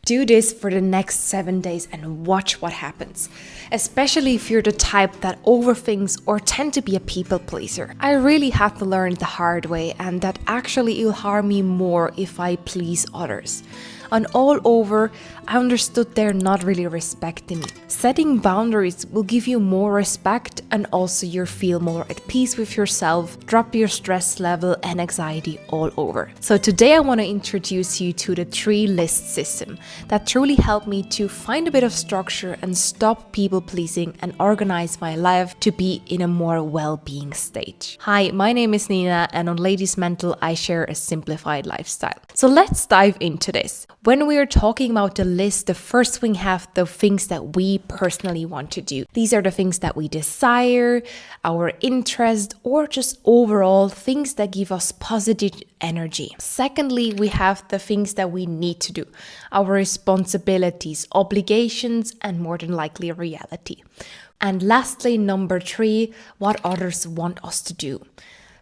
Do this for the next 7 days and watch what happens. Especially if you're the type that overthinks or tend to be a people pleaser. I really had to learn the hard way, and that actually it'll harm me more if I please others. And all over, I understood they're not really respecting me. Setting boundaries will give you more respect, and also you feel more at peace with yourself, drop your stress level and anxiety all over. So today I want to introduce you to the 3-list system that truly helped me to find a bit of structure and stop people pleasing and organize my life to be in a more well-being state. Hi, my name is Nina, and on Ladies Mental I share a simplified lifestyle. So let's dive into this. When we are talking about the list, the first thing have the things that we personally want to do. These are the things that we desire, our interest, or just overall things that give us positive energy. Secondly, we have the things that we need to do, our responsibilities, obligations, and more than likely reality. And lastly, number 3, what others want us to do.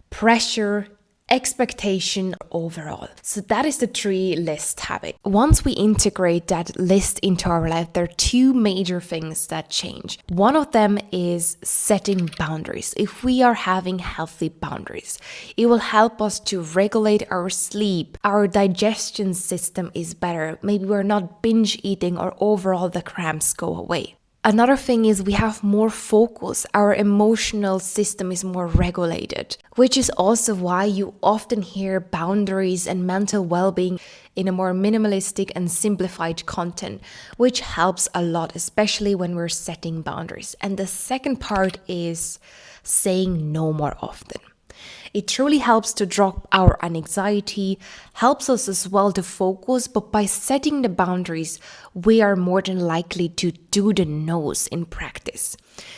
Pressure, expectation overall. So that is the 3-list habit. Once we integrate that list into our life, there are 2 major things that change. One of them is setting boundaries. If we are having healthy boundaries, it will help us to regulate our sleep. Our digestion system is better. Maybe we're not binge eating, or overall the cramps go away. Another thing is we have more focus. Our emotional system is more regulated, which is also why you often hear boundaries and mental well-being in a more minimalistic and simplified content, which helps a lot, especially when we're setting boundaries. And the second part is saying no more often. It truly helps to drop our anxiety, helps us as well to focus, but by setting the boundaries, we are more than likely to do the no's in practice.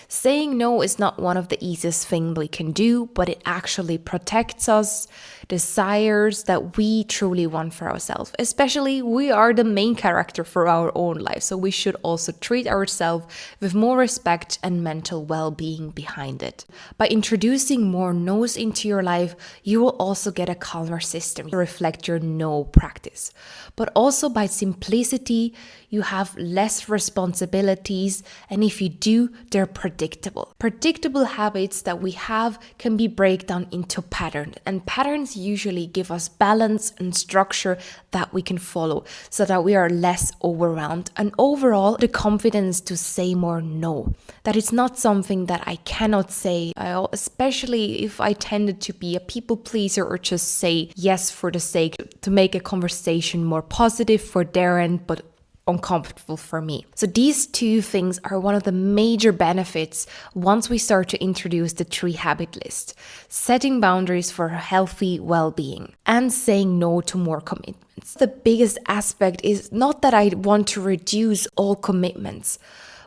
Saying no is not one of the easiest things we can do, but it actually protects us, desires that we truly want for ourselves. Especially, we are the main character for our own life, so we should also treat ourselves with more respect and mental well-being behind it. By introducing more no's into your life, you will also get a calmer system to reflect your no practice. But also by simplicity, you have less responsibilities, and if you do, they're predictable. Predictable habits that we have can be break down into patterns, and patterns usually give us balance and structure that we can follow so that we are less overwhelmed, and overall the confidence to say more no. That is not something that I cannot say, especially if I tended to be a people pleaser or just say yes for the sake to make a conversation more positive for their end, but uncomfortable for me. So these 2 things are one of the major benefits once we start to introduce the 3-habit list. Setting boundaries for healthy well-being and saying no to more commitments. The biggest aspect is not that I want to reduce all commitments,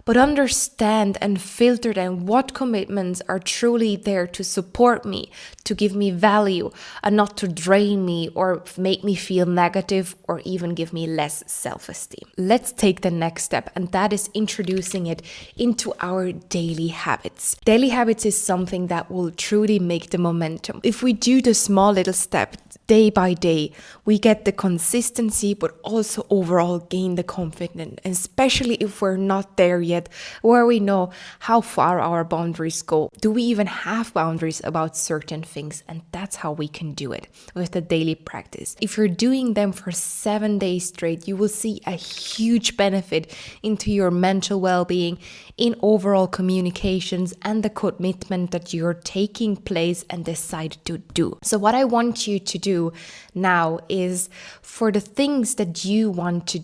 but understand and filter then what commitments are truly there to support me, to give me value, and not to drain me or make me feel negative or even give me less self-esteem. Let's take the next step, and that is introducing it into our daily habits. Daily habits is something that will truly make the momentum. If we do the small little step day by day, we get the consistency, but also overall gain the confidence, especially if we're not there yet, where we know how far our boundaries go. Do we even have boundaries about certain things? And that's how we can do it with the daily practice. If you're doing them for 7 days straight, you will see a huge benefit into your mental well-being, in overall communications, and the commitment that you're taking place and decide to do. So what I want you to do now is, for the things that you want to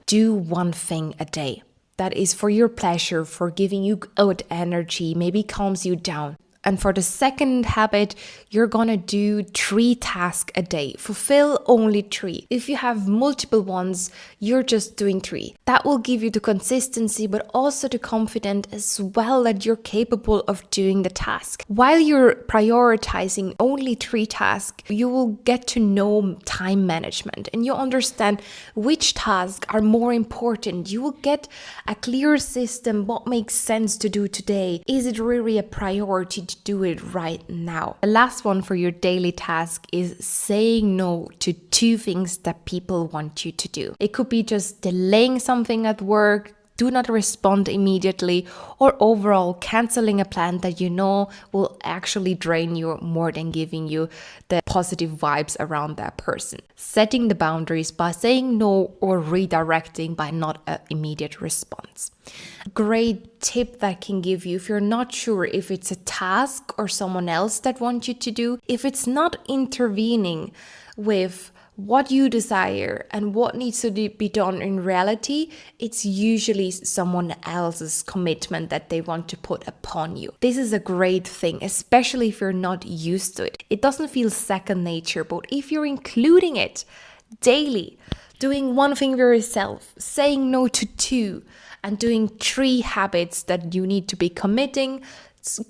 do 1 thing a day. That is for your pleasure, for giving you good energy, maybe calms you down. And for the second habit, you're gonna do 3 tasks a day. Fulfill only 3. If you have multiple ones, you're just doing 3. That will give you the consistency, but also the confidence as well that you're capable of doing the task. While you're prioritizing only 3 tasks, you will get to know time management and you understand which tasks are more important. You will get a clear system, what makes sense to do today. Is it really a priority? to do it right now. The last one for your daily task is saying no to 2 things that people want you to do. It could be just delaying something at work, do not respond immediately, or overall canceling a plan that you know will actually drain you more than giving you the positive vibes around that person. Setting the boundaries by saying no or redirecting by not an immediate response. Great tip that can give you if you're not sure if it's a task or someone else that wants you to do, if it's not intervening with what you desire and what needs to be done in reality, it's usually someone else's commitment that they want to put upon you. This is a great thing, especially if you're not used to it. It doesn't feel second nature, but if you're including it daily, doing 1 thing for yourself, saying no to 2, and doing 3 habits that you need to be committing,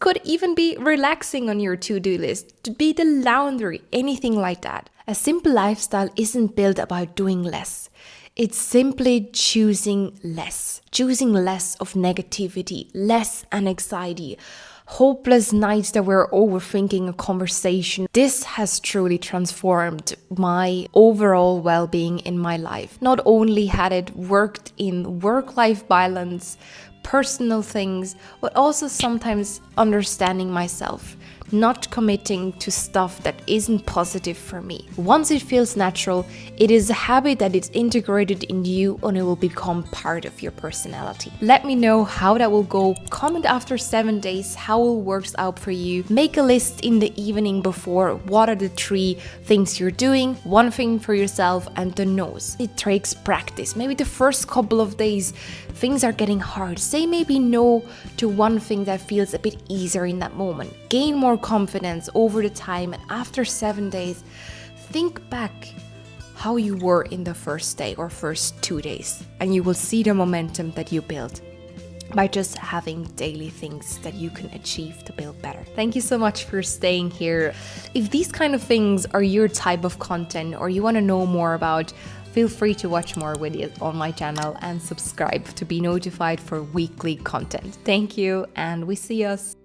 could even be relaxing on your to-do list, to be the laundry, anything like that. A simple lifestyle isn't built about doing less. It's simply choosing less of negativity, less anxiety, hopeless nights that we're overthinking a conversation. This has truly transformed my overall well-being in my life. Not only had it worked in work-life balance, personal things, but also sometimes understanding myself, not committing to stuff that isn't positive for me. Once it feels natural, it is a habit that is integrated in you and it will become part of your personality. Let me know how that will go. Comment after 7 days how it works out for you. Make a list in the evening before. What are the 3 things you're doing? 1 thing for yourself and the no's. It takes practice. Maybe the first couple of days things are getting hard. Say maybe no to 1 thing that feels a bit easier in that moment. Gain more confidence over the time, and after 7 days, think back how you were in the first day or first 2 days, and you will see the momentum that you built by just having daily things that you can achieve to build better. Thank you so much for staying here. If these kind of things are your type of content or you want to know more about, feel free to watch more videos on my channel and subscribe to be notified for weekly content. Thank you, and we see us.